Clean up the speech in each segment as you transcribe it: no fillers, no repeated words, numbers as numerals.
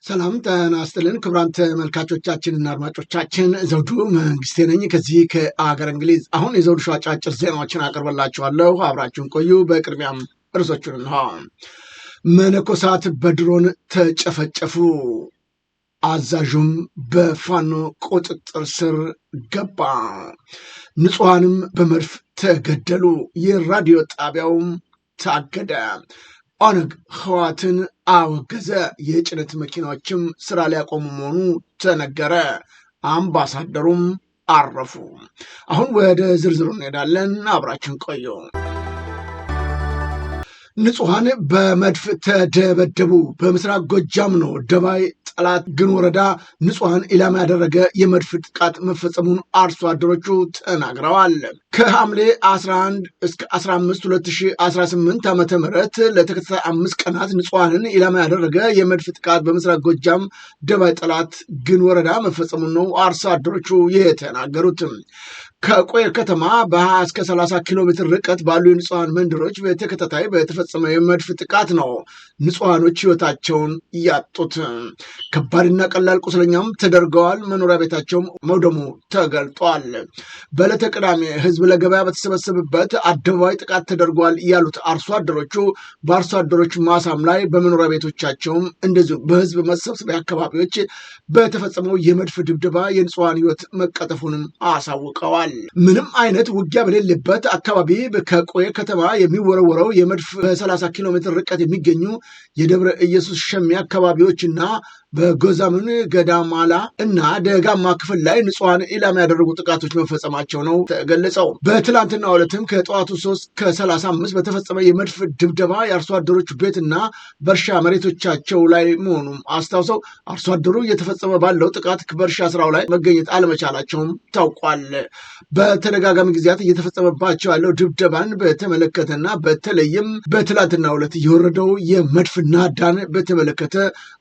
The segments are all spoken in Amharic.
ሰላም ጤና ይስጥልን ክቡራን ተመልካቾቻችንና አድማጮቻችን ዘውዱ መንግስቴ ነኝ ከዚህ ከአገር እንግሊዝ። አሁን የዘውዱ ሾው አጫጭር ዜናዎችን አቀርብላችኋለሁ፣ አብራችሁን ቆዩ። በቅድሚያም ርዕሶቹን እንሆ። መነኮሳት በድሮን ተጨፈጨፉ፣ አዛዡም በፋኖ ቁጥጥር ስር ገባ፣ ንጹሐንም በመድፍ ተገደሉ፣ የራዲዮ ጣቢያውም ታገደ። ኦነግ ህወሓትን አወገዘ፣ የጭነት መኪናዎችም ስራ ሊያቆሙ መሆኑ ተነገረ፣ አምባሳደሩም አረፉ። አሁን ወደ ዝርዝሩ እንሄዳለን፣ አብራችን ቆዩ። ንጹሐን በመድፍ ተደበደቡ። በምስራቅ ጎጃም ነው ደባይ ጠላት ግን ወረዳ ንጹሐን ኢላማ ያደረገ የመድፍ ጥቃት መፈጸሙን አርሶ አደሮቹ ተናግረዋል። ከሐምሌ 11 እስከ 15 2018 ዓ.ም ለተከታታይ 5 ቀናት ንጹሐንን ኢላማ ያደረገ የመድፍ ጥቃት በምስራቅ ጎጃም ደባይ ጠላት ግን ወረዳ መፈጸሙን ነው አርሶ አደሮቹ የተናገሩት። ከቆየ ከተማ በ20 እስከ 30 ኪሎ ሜትር ርቀት ባሉ የንጹሐን መንደሮች በተከታታይ በተፈጸመ የመድፍ ጥቃት ነው ንጹሐኖች ህይወታቸውን ያጡት። ከባድና ቀላል ቁስለኛም ተደርገዋል። መኖሪያ ቤታቸውም መውደሙ ተገልጧል። በዕለተ ቅዳሜ ህዝብ ለገበያ በተሰበሰበበት አደባባይ ጥቃት ተደርጓል ያሉት አርሶ አደሮቹ በአርሶ አደሮች ማሳም ላይ በመኖሪያ ቤቶቻቸውም እንደዚሁ በህዝብ መሰብሰቢያ አካባቢዎች በተፈጸመው የመድፍ ድብደባ የንጹሐን ህይወት መቀጠፉንም አሳውቀዋል። ምንም አይነት ውጊያ በሌለበት አካባቢ ከቆየ ከተማ የሚወረወረው የመድፍ በ30 ኪሎ ሜትር ርቀት የሚገኙ የደብረ ኢየሱስ ሸሚ አካባቢዎችና በጎዛምን ገዳማላ እና ደጋማ ክፍል ላይ ንጹሐን ኢላማ ያደረጉ ጥቃቶች መፈጸማቸው ነው ተገለጸው። በትላንትና ዕለትም ከጠዋቱ 3:35 በተፈጸመ የመድፍ ድብደባ የአርሶ አደሮች ቤትና በእርሻ መሬቶቻቸው ላይ መሆኑም አስታውሰው አርሶ አደሩ እየተፈጸመ ባለው ጥቃት በእርሻ ስራው ላይ መገኘት አለመቻላቸውም ታውቋል። በተደጋጋሚ ጊዜያት እየተፈጸመባቸው ያለው ድብደባን በተመለከተና በተለይም በትላንትና ዕለት የወረደው የመድፍ ናዳን በተመለከተ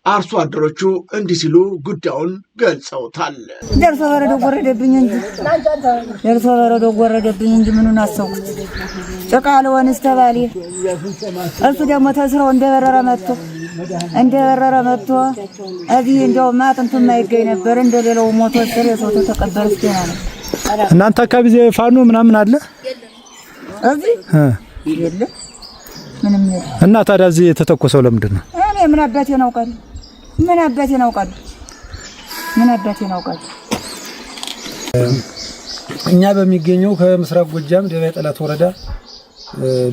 አርሶ አደሮቹ እንዲህ ሲሉ ጉዳዩን ገልጸውታል። ደርሶ በረዶ ጎረደብኝ እንጂ ምኑን አሰብኩት። ጭቃ ልሆንስ ተባለ። እሱ ደግሞ ተስረው እንደበረረ መጥቶ እዚህ እንደው ማጥንቱ የማይገኝ ነበር። እንደሌላው ሞቶ ስር የሰው ተቀበረ ስቴና ነው። እናንተ አካባቢ ፋኖ ምናምን አለ እዚህ የለም ምንም የለም። እና ታዲያ እዚህ የተተኮሰው ለምንድን ነው? እኔ ምን አባቴ ናውቃለሁ። እኛ በሚገኘው ከምስራቅ ጎጃም ደባይ ጠላት ወረዳ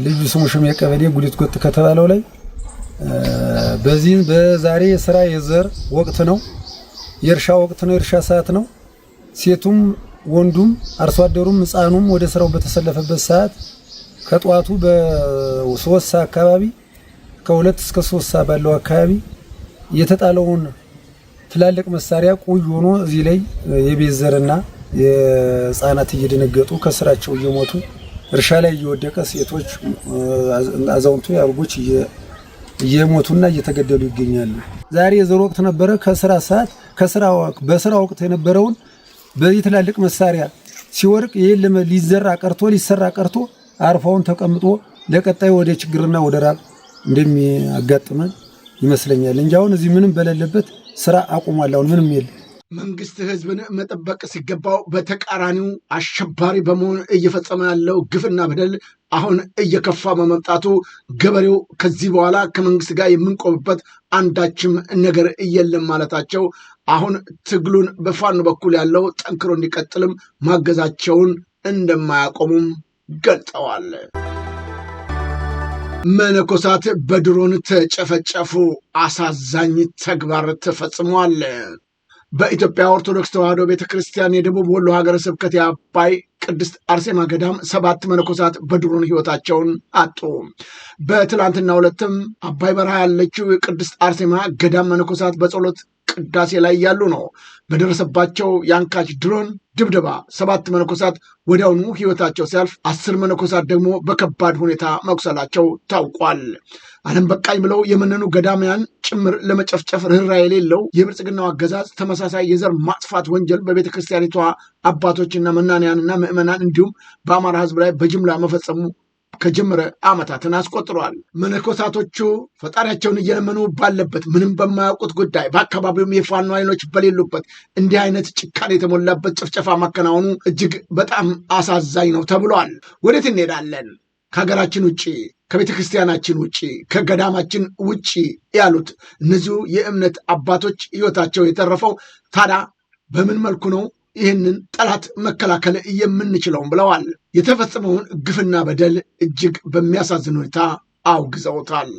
ልዩ ስሙ ሽሜ ቀበሌ ጉሊት ጎጥ ከተባለው ላይ በዛሬ የስራ የዘር ወቅት ነው፣ የእርሻ ወቅት ነው፣ የእርሻ ሰዓት ነው። ሴቱም ወንዱም አርሶ አደሩም ህፃኑም ወደ ስራው በተሰለፈበት ሰዓት ከጧቱ በ3 ሰዓት አካባቢ ከ2 እስከ 3 ሰዓት ባለው አካባቢ የተጣለውን ትላልቅ መሳሪያ ቆይ ሆኖ እዚህ ላይ የቤት ዘርና የህፃናት እየደነገጡ ከስራቸው እየሞቱ እርሻ ላይ እየወደቀ ሴቶች አዛውንቱ ያርጎች እየሞቱና እየተገደሉ ይገኛሉ። ዛሬ የዘር ወቅት ነበረ። በስራ ወቅት የነበረውን በዚህ ትላልቅ መሳሪያ ሲወርቅ የለም ሊሰራ ቀርቶ አርፋውን ተቀምጦ ለቀጣይ ወደ ችግርና ወደ ራብ እንደሚያጋጥመን ይመስለኛል እንጂ አሁን እዚህ ምንም በሌለበት ስራ አቁሟል። አሁን ምንም የለም። መንግስት ህዝብን መጠበቅ ሲገባው በተቃራኒው አሸባሪ በመሆን እየፈጸመ ያለው ግፍና በደል አሁን እየከፋ በመምጣቱ ገበሬው ከዚህ በኋላ ከመንግስት ጋር የምንቆምበት አንዳችም ነገር የለም ማለታቸው አሁን ትግሉን በፋኖ በኩል ያለው ጠንክሮ እንዲቀጥልም ማገዛቸውን እንደማያቆሙም ገልጸዋል። መነኮሳት በድሮን ተጨፈጨፉ፣ አሳዛኝ ተግባር ተፈጽሟል። በኢትዮጵያ ኦርቶዶክስ ተዋሕዶ ቤተክርስቲያን የደቡብ ወሎ ሀገረ ስብከት የአባይ ቅድስት አርሴማ ገዳም 7 መነኮሳት በድሮን ህይወታቸውን አጡ። በትላንትናው ዕለትም አባይ በረሃ ያለችው የቅድስት አርሴማ ገዳም መነኮሳት በጸሎት ቅዳሴ ላይ ያሉ ነው በደረሰባቸው የአንካች ድሮን ድብደባ 7 መነኮሳት ወዲያውኑ ህይወታቸው ሲያልፍ 10 መነኮሳት ደግሞ በከባድ ሁኔታ መቁሰላቸው ታውቋል። ዓለም በቃኝ ብለው የመነኑ ገዳማያን ጭምር ለመጨፍጨፍ ርኅራኄ የሌለው የብልጽግናው አገዛዝ ተመሳሳይ የዘር ማጥፋት ወንጀል በቤተ ክርስቲያኒቷ አባቶችና መናንያንና ምዕመናን እንዲሁም በአማራ ህዝብ ላይ በጅምላ መፈጸሙ ከጀመረ ዓመታትን አስቆጥሯል። መነኮሳቶቹ ፈጣሪያቸውን እየለመኑ ባለበት ምንም በማያውቁት ጉዳይ በአካባቢውም የፋኖ ኃይሎች በሌሉበት እንዲህ አይነት ጭካኔ የተሞላበት ጭፍጨፋ ማከናወኑ እጅግ በጣም አሳዛኝ ነው ተብሏል። ወዴት እንሄዳለን? ከሀገራችን ውጭ፣ ከቤተ ክርስቲያናችን ውጭ፣ ከገዳማችን ውጭ ያሉት እነዚሁ የእምነት አባቶች ሕይወታቸው የተረፈው ታዲያ በምን መልኩ ነው ይህንን ጠላት መከላከል የምንችለውም ብለዋል። የተፈጸመውን ግፍና በደል እጅግ በሚያሳዝን ሁኔታ አውግዘውታል።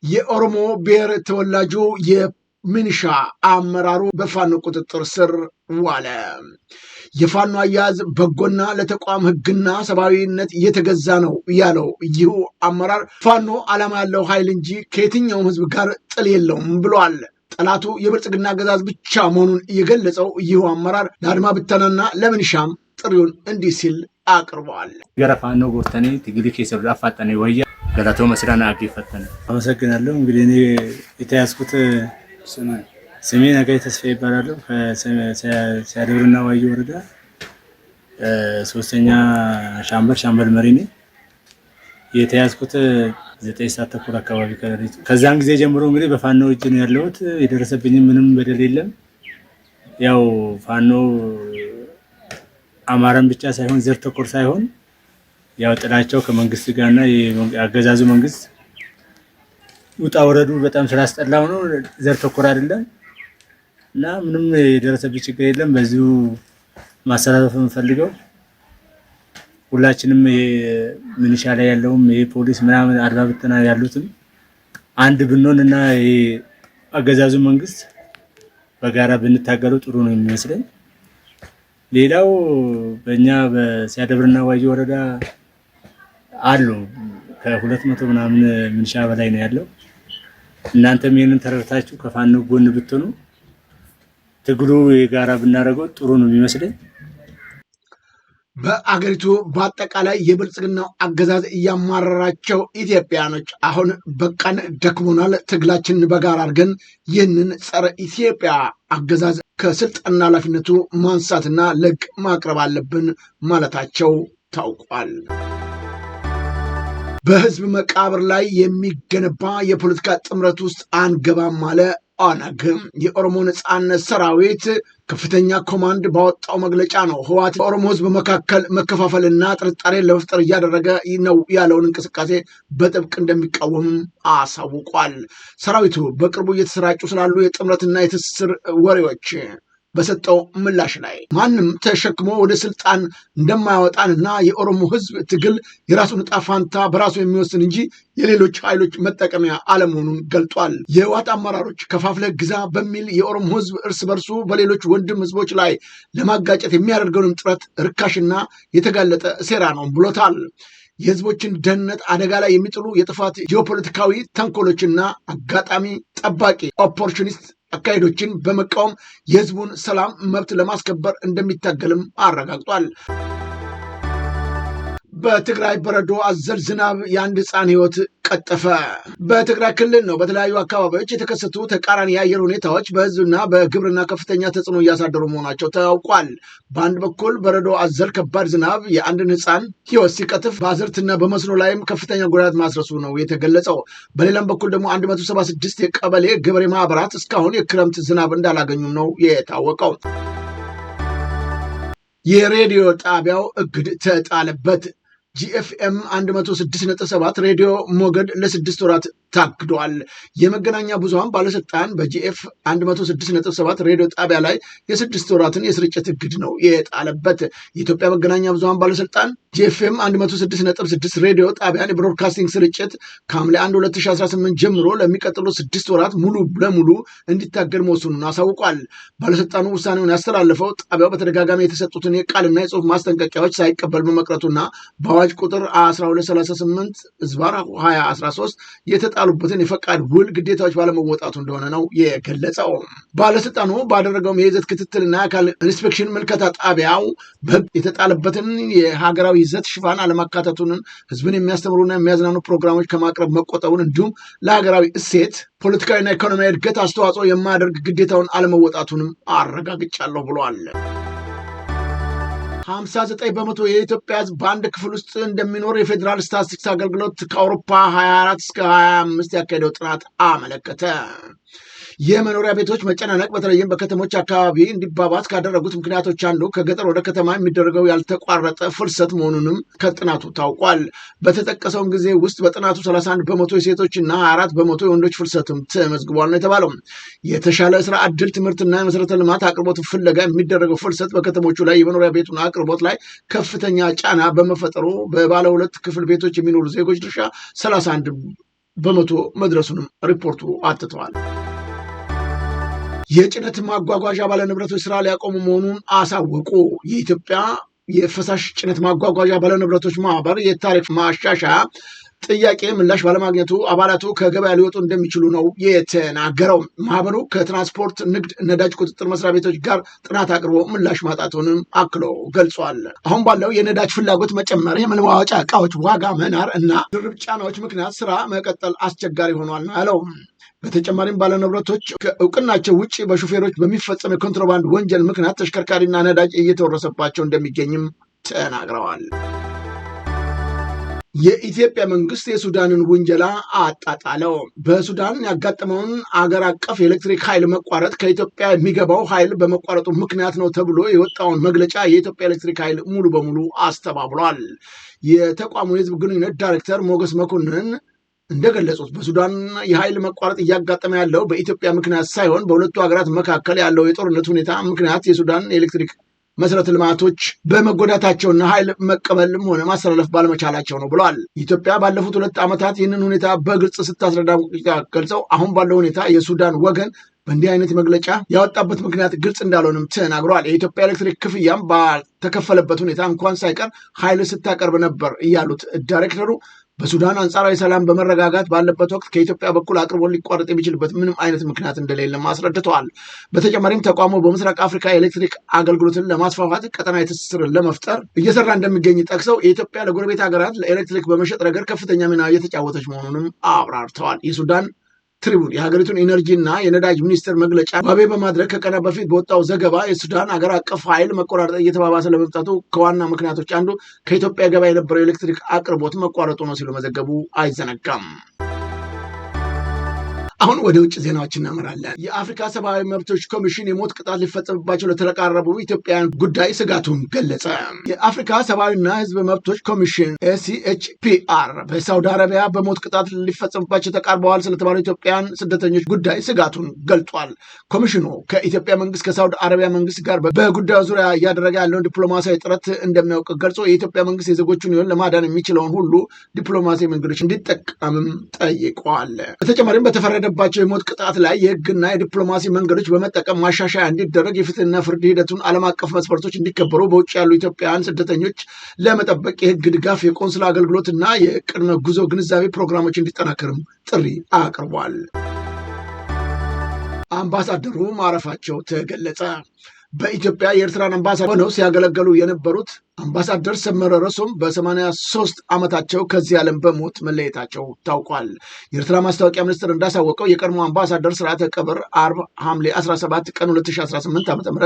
የኦሮሞ ብሔር ተወላጁ የሚኒሻ አመራሩ በፋኖ ቁጥጥር ስር ዋለ። የፋኖ አያያዝ በጎና ለተቋም ሕግና ሰብአዊነት እየተገዛ ነው ያለው ይህ አመራር ፋኖ ዓላማ ያለው ኃይል እንጂ ከየትኛውም ሕዝብ ጋር ጥል የለውም ብሏል። ጠላቱ የብልጽግና አገዛዝ ብቻ መሆኑን የገለጸው ይህ አመራር ለአድማ ብተናና ለምንሻም ጥሪውን እንዲህ ሲል አቅርበዋል። ገረፋኖ ጎርተኔ ትግል ከሰብ አፋጠኔ ወያ ገራቶ መስራና አግፈተነ አመሰግናለሁ። እንግዲህ እኔ የተያዝኩት ስሜ ነጋይ ተስፋ ይባላል። ከሲያደብርና ዋዩ ወረዳ ሶስተኛ ሻምበል መሪ ነኝ። የተያዝኩት 9 ሰዓት ተኩል አካባቢ ከሌሊቱ። ከዛን ጊዜ ጀምሮ እንግዲህ በፋኖ እጅ ነው ያለሁት። የደረሰብኝ ምንም በደል የለም። ያው ፋኖ አማራን ብቻ ሳይሆን ዘር ተኮር ሳይሆን ያው ጥላቸው ከመንግስት ጋርና የአገዛዙ መንግስት ውጣ ወረዱ በጣም ስላስጠላው ነው። ዘር ተኮር አይደለም እና ምንም የደረሰብኝ ችግር የለም። በዚሁ ማስተላለፍ የምፈልገው ሁላችንም ሚኒሻ ላይ ያለውም የፖሊስ ምናምን አድማ ብተና ያሉትም አንድ ብንሆን እና የአገዛዙ መንግስት በጋራ ብንታገለው ጥሩ ነው የሚመስለኝ። ሌላው በእኛ በሲያደብርና ዋዩ ወረዳ አሉ ከ200 ምናምን ሚኒሻ በላይ ነው ያለው። እናንተም ይሄንን ተረድታችሁ ከፋኖ ጎን ብትሆኑ ትግሉ የጋራ ብናደርገው ጥሩ ነው የሚመስለኝ። በአገሪቱ በአጠቃላይ የብልጽግናው አገዛዝ እያማረራቸው ኢትዮጵያኖች አሁን በቃን ደክሞናል፣ ትግላችንን በጋራ አድርገን ይህንን ጸረ ኢትዮጵያ አገዛዝ ከስልጣንና ኃላፊነቱ ማንሳትና ለግ ማቅረብ አለብን ማለታቸው ታውቋል። በህዝብ መቃብር ላይ የሚገነባ የፖለቲካ ጥምረት ውስጥ አንገባም አለ ኦነግ። የኦሮሞ ነጻነት ሰራዊት ከፍተኛ ኮማንድ ባወጣው መግለጫ ነው ህወሓት በኦሮሞ ህዝብ መካከል መከፋፈልና ጥርጣሬ ለመፍጠር እያደረገ ነው ያለውን እንቅስቃሴ በጥብቅ እንደሚቃወም አሳውቋል። ሰራዊቱ በቅርቡ እየተሰራጩ ስላሉ የጥምረትና የትስስር ወሬዎች በሰጠው ምላሽ ላይ ማንም ተሸክሞ ወደ ስልጣን እንደማያወጣንና የኦሮሞ ህዝብ ትግል የራሱን ዕጣ ፋንታ በራሱ የሚወስን እንጂ የሌሎች ኃይሎች መጠቀሚያ አለመሆኑን ገልጧል። የህወሓት አመራሮች ከፋፍለ ግዛ በሚል የኦሮሞ ህዝብ እርስ በርሱ በሌሎች ወንድም ህዝቦች ላይ ለማጋጨት የሚያደርገውንም ጥረት ርካሽና የተጋለጠ ሴራ ነው ብሎታል። የህዝቦችን ደህንነት አደጋ ላይ የሚጥሉ የጥፋት ጂኦፖለቲካዊ ተንኮሎችና አጋጣሚ ጠባቂ ኦፖርቹኒስት አካሄዶችን በመቃወም የህዝቡን ሰላም መብት ለማስከበር እንደሚታገልም አረጋግጧል። በትግራይ በረዶ አዘል ዝናብ የአንድ ህፃን ህይወት ቀጠፈ። በትግራይ ክልል ነው በተለያዩ አካባቢዎች የተከሰቱ ተቃራኒ የአየር ሁኔታዎች በህዝብና በግብርና ከፍተኛ ተጽዕኖ እያሳደሩ መሆናቸው ታውቋል። በአንድ በኩል በረዶ አዘል ከባድ ዝናብ የአንድን ህፃን ህይወት ሲቀጥፍ በአዝርትና በመስኖ ላይም ከፍተኛ ጉዳት ማስረሱ ነው የተገለጸው። በሌላም በኩል ደግሞ 176 የቀበሌ ገበሬ ማህበራት እስካሁን የክረምት ዝናብ እንዳላገኙም ነው የታወቀው። የሬዲዮ ጣቢያው እግድ ተጣለበት። ጂኤፍኤም 106.7 ሬዲዮ ሞገድ ለ6 ወራት ታግዷል። የመገናኛ ብዙሃን ባለስልጣን በጂኤፍ 106.7 ሬዲዮ ጣቢያ ላይ የ6 ወራትን የስርጭት እግድ ነው የጣለበት። የኢትዮጵያ መገናኛ ብዙሃን ባለስልጣን ጂኤፍኤም 106.6 ሬዲዮ ጣቢያን የብሮድካስቲንግ ስርጭት ከሐምሌ 1 2018 ጀምሮ ለሚቀጥሉ 6 ወራት ሙሉ ለሙሉ እንዲታገድ መወሰኑን አሳውቋል። ባለስልጣኑ ውሳኔውን ያስተላለፈው ጣቢያው በተደጋጋሚ የተሰጡትን የቃልና የጽሁፍ ማስጠንቀቂያዎች ሳይቀበል በመቅረቱና በአዋጅ ቁጥር 1238/2013 የተጣሉበትን የፈቃድ ውል ግዴታዎች ባለመወጣቱ እንደሆነ ነው የገለጸው። ባለስልጣኑ ባደረገው የይዘት ክትትልና የአካል ኢንስፔክሽን ምልከታ ጣቢያው በህግ የተጣለበትን የሀገራዊ ይዘት ሽፋን አለማካተቱን፣ ህዝብን የሚያስተምሩና የሚያዝናኑ ፕሮግራሞች ከማቅረብ መቆጠቡን እንዲሁም ለሀገራዊ እሴት ፖለቲካዊና ኢኮኖሚያዊ እድገት አስተዋጽኦ የማያደርግ ግዴታውን አለመወጣቱንም አረጋግጫለሁ ብሏል። 59 በመቶ የኢትዮጵያ ሕዝብ በአንድ ክፍል ውስጥ እንደሚኖር የፌዴራል ስታቲስቲክስ አገልግሎት ከአውሮፓ 24 እስከ 25 ያካሄደው ጥናት አመለከተ። የመኖሪያ ቤቶች መጨናነቅ በተለይም በከተሞች አካባቢ እንዲባባስ ካደረጉት ምክንያቶች አንዱ ከገጠር ወደ ከተማ የሚደረገው ያልተቋረጠ ፍልሰት መሆኑንም ከጥናቱ ታውቋል። በተጠቀሰውም ጊዜ ውስጥ በጥናቱ 31 በመቶ የሴቶችና 24 በመቶ የወንዶች ፍልሰትም ተመዝግቧል ነው የተባለው። የተሻለ ስራ ዕድል፣ ትምህርትና የመሰረተ ልማት አቅርቦት ፍለጋ የሚደረገው ፍልሰት በከተሞቹ ላይ የመኖሪያ ቤቱን አቅርቦት ላይ ከፍተኛ ጫና በመፈጠሩ በባለ 2 ክፍል ቤቶች የሚኖሩ ዜጎች ድርሻ 31 በመቶ መድረሱንም ሪፖርቱ አትተዋል። የጭነት ማጓጓዣ ባለንብረቶች ስራ ሊያቆሙ መሆኑን አሳወቁ። የኢትዮጵያ የፈሳሽ ጭነት ማጓጓዣ ባለንብረቶች ማህበር የታሪፍ ማሻሻያ ጥያቄ ምላሽ ባለማግኘቱ አባላቱ ከገበያ ሊወጡ እንደሚችሉ ነው የተናገረው። ማህበሩ ከትራንስፖርት፣ ንግድ፣ ነዳጅ ቁጥጥር መስሪያ ቤቶች ጋር ጥናት አቅርቦ ምላሽ ማጣቱንም አክሎ ገልጿል። አሁን ባለው የነዳጅ ፍላጎት መጨመር፣ የመለዋወጫ እቃዎች ዋጋ መናር እና ድርብ ጫናዎች ምክንያት ስራ መቀጠል አስቸጋሪ ሆኗል ነው ያለው። በተጨማሪም ባለንብረቶች ከእውቅናቸው ውጭ በሹፌሮች በሚፈጸም የኮንትሮባንድ ወንጀል ምክንያት ተሽከርካሪና ነዳጅ እየተወረሰባቸው እንደሚገኝም ተናግረዋል። የኢትዮጵያ መንግስት የሱዳንን ውንጀላ አጣጣለው። በሱዳን ያጋጠመውን አገር አቀፍ የኤሌክትሪክ ኃይል መቋረጥ ከኢትዮጵያ የሚገባው ኃይል በመቋረጡ ምክንያት ነው ተብሎ የወጣውን መግለጫ የኢትዮጵያ ኤሌክትሪክ ኃይል ሙሉ በሙሉ አስተባብሏል። የተቋሙ የህዝብ ግንኙነት ዳይሬክተር ሞገስ መኮንን እንደገለጹት በሱዳን የኃይል መቋረጥ እያጋጠመ ያለው በኢትዮጵያ ምክንያት ሳይሆን በሁለቱ ሀገራት መካከል ያለው የጦርነት ሁኔታ ምክንያት የሱዳን የኤሌክትሪክ መሰረተ ልማቶች በመጎዳታቸውና ኃይል መቀበልም ሆነ ማስተላለፍ ባለመቻላቸው ነው ብለዋል። ኢትዮጵያ ባለፉት 2 ዓመታት ይህንን ሁኔታ በግልጽ ስታስረዳ ገልጸው አሁን ባለው ሁኔታ የሱዳን ወገን በእንዲህ አይነት መግለጫ ያወጣበት ምክንያት ግልጽ እንዳልሆነም ተናግረዋል። የኢትዮጵያ ኤሌክትሪክ ክፍያም ባልተከፈለበት ሁኔታ እንኳን ሳይቀር ኃይል ስታቀርብ ነበር እያሉት ዳይሬክተሩ በሱዳን አንጻራዊ ሰላም በመረጋጋት ባለበት ወቅት ከኢትዮጵያ በኩል አቅርቦት ሊቋረጥ የሚችልበት ምንም አይነት ምክንያት እንደሌለም አስረድተዋል። በተጨማሪም ተቋሙ በምስራቅ አፍሪካ የኤሌክትሪክ አገልግሎትን ለማስፋፋት ቀጠናዊ ትስስርን ለመፍጠር እየሰራ እንደሚገኝ ጠቅሰው የኢትዮጵያ ለጎረቤት ሀገራት ለኤሌክትሪክ በመሸጥ ረገድ ከፍተኛ ሚና እየተጫወተች መሆኑንም አብራርተዋል። የሱዳን ትሪቡን የሀገሪቱን ኢነርጂና የነዳጅ ሚኒስቴር መግለጫ ዋቢ በማድረግ ከቀናት በፊት በወጣው ዘገባ የሱዳን ሀገር አቀፍ ኃይል መቆራረጥ እየተባባሰ ለመምጣቱ ከዋና ምክንያቶች አንዱ ከኢትዮጵያ ገበያ የነበረው የኤሌክትሪክ አቅርቦት መቋረጡ ነው ሲሉ መዘገቡ አይዘነጋም። አሁን ወደ ውጭ ዜናዎች እናመራለን። የአፍሪካ ሰብአዊ መብቶች ኮሚሽን የሞት ቅጣት ሊፈጸምባቸው ለተቃረቡ ኢትዮጵያውያን ጉዳይ ስጋቱን ገለጸ። የአፍሪካ ሰብአዊና ሕዝብ መብቶች ኮሚሽን ACHPR በሳውዲ አረቢያ በሞት ቅጣት ሊፈጸምባቸው ተቃርበዋል ስለተባሉ ኢትዮጵያውያን ስደተኞች ጉዳይ ስጋቱን ገልጿል። ኮሚሽኑ ከኢትዮጵያ መንግስት ከሳውዲ አረቢያ መንግስት ጋር በጉዳዩ ዙሪያ እያደረገ ያለውን ዲፕሎማሲያዊ ጥረት እንደሚያውቅ ገልጾ የኢትዮጵያ መንግስት የዜጎቹን ሕይወት ለማዳን የሚችለውን ሁሉ ዲፕሎማሲያዊ መንገዶች እንዲጠቀምም ጠይቀዋል። በተጨማሪም በተፈረደ ባቸው የሞት ቅጣት ላይ የህግና የዲፕሎማሲ መንገዶች በመጠቀም ማሻሻያ እንዲደረግ የፍትህና ፍርድ ሂደቱን ዓለም አቀፍ መስፈርቶች እንዲከበሩ በውጭ ያሉ ኢትዮጵያውያን ስደተኞች ለመጠበቅ የህግ ድጋፍ፣ የቆንስላ አገልግሎትና የቅድመ ጉዞ ግንዛቤ ፕሮግራሞች እንዲጠናከርም ጥሪ አቅርቧል። አምባሳደሩ ማረፋቸው ተገለጸ። በኢትዮጵያ የኤርትራን አምባሳደር ሆነው ሲያገለግሉ የነበሩት አምባሳደር ሰመረ ረሶም በ83 ዓመታቸው ከዚህ ዓለም በሞት መለየታቸው ታውቋል። የኤርትራ ማስታወቂያ ሚኒስትር እንዳሳወቀው የቀድሞ አምባሳደር ስርዓተ ቀብር አርብ ሐምሌ 17 ቀን 2018 ዓ.ም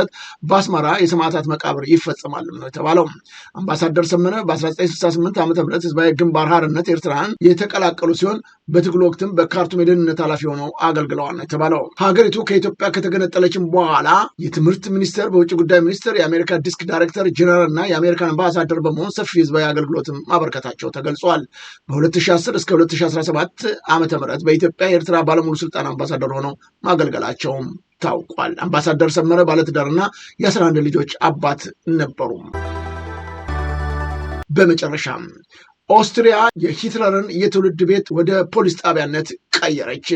በአስመራ የሰማዕታት መቃብር ይፈጸማል ነው የተባለው። አምባሳደር ሰመረ በ1968 ዓ.ም ህዝባዊ ግንባር ሓርነት ኤርትራን የተቀላቀሉ ሲሆን በትግሉ ወቅትም በካርቱም የደህንነት ኃላፊ ሆነው አገልግለዋል ነው የተባለው። ሀገሪቱ ከኢትዮጵያ ከተገነጠለችም በኋላ የትምህርት ሚኒስቴር፣ በውጭ ጉዳይ ሚኒስቴር የአሜሪካ ዲስክ ዳይሬክተር ጀነራል እና የአሜሪካ አምባሳደር በመሆን ሰፊ ህዝባዊ አገልግሎትም ማበርከታቸው ተገልጿል። በ2010 እስከ 2017 ዓመተ ምህረት በኢትዮጵያ የኤርትራ ባለሙሉ ስልጣን አምባሳደር ሆነው ማገልገላቸውም ታውቋል። አምባሳደር ሰመረ ባለትዳርና የ11 ልጆች አባት ነበሩ። በመጨረሻም ኦስትሪያ የሂትለርን የትውልድ ቤት ወደ ፖሊስ ጣቢያነት ቀየረች።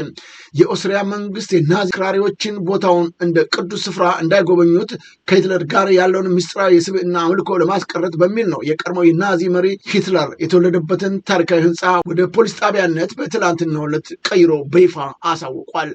የኦስትሪያ መንግስት የናዚ አክራሪዎችን ቦታውን እንደ ቅዱስ ስፍራ እንዳይጎበኙት ከሂትለር ጋር ያለውን ምስጢራዊ የስብዕና አምልኮ ለማስቀረት በሚል ነው የቀድሞው የናዚ መሪ ሂትለር የተወለደበትን ታሪካዊ ህንፃ ወደ ፖሊስ ጣቢያነት በትላንትናው ዕለት ቀይሮ በይፋ አሳውቋል።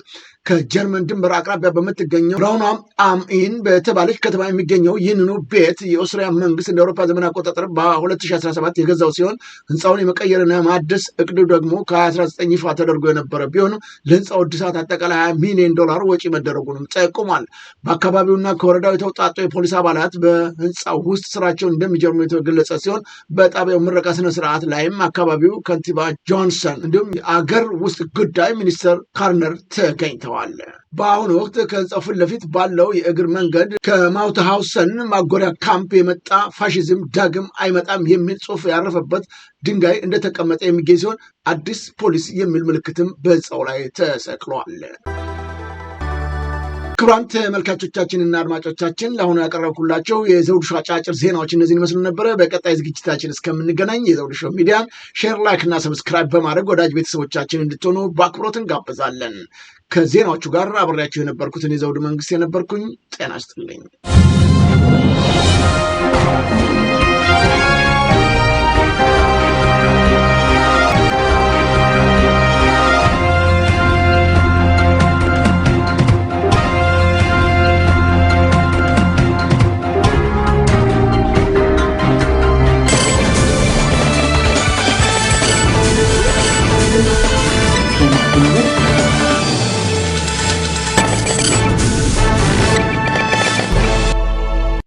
ከጀርመን ድንበር አቅራቢያ በምትገኘው ብራውናም አምኢን በተባለች ከተማ የሚገኘው ይህንኑ ቤት የኦስትሪያ መንግስት እንደ አውሮፓ ዘመን አቆጣጠር በ2017 የገዛው ሲሆን ህንፃውን የመቀየርና ማደስ እቅዱ ደግሞ ከ2019 ይፋ ተደርጎ የነበረ ቢሆንም ለህንፃው እድሳት አጠቃላይ $20 ሚሊዮን ወጪ መደረጉንም ጠቁሟል። በአካባቢውና ከወረዳው የተውጣጡ የፖሊስ አባላት በህንፃው ውስጥ ስራቸውን እንደሚጀምሩ የተገለጸ ሲሆን በጣቢያው ምረቃ ስነ ስርዓት ላይም አካባቢው ከንቲባ ጆንሰን እንዲሁም የአገር ውስጥ ጉዳይ ሚኒስትር ካርነር ተገኝተዋል። በአሁኑ ወቅት ከህንፃው ፊት ለፊት ባለው የእግር መንገድ ከማውትሃውሰን ማጎሪያ ካምፕ የመጣ ፋሽዝም ዳግም አይመጣም የሚል ጽሑፍ ያረፈበት ድንጋይ እንደተቀመጠ የሚገኝ ሲሆን አዲስ ፖሊስ የሚል ምልክትም በህንፃው ላይ ተሰቅሏል። ክቡራን ተመልካቾቻችንና አድማጮቻችን ለአሁኑ ያቀረብኩላቸው የዘውዱ ሾው አጫጭር ዜናዎች እነዚህን ይመስሉ ነበረ። በቀጣይ ዝግጅታችን እስከምንገናኝ የዘውዱ ሾው ሚዲያን ሼር፣ ላይክ እና ሰብስክራይብ በማድረግ ወዳጅ ቤተሰቦቻችን እንድትሆኑ በአክብሮት እንጋብዛለን። ከዜናዎቹ ጋር አብሬያችሁ የነበርኩትን የዘውዱ መንግስት የነበርኩኝ። ጤና ይስጥልኝ።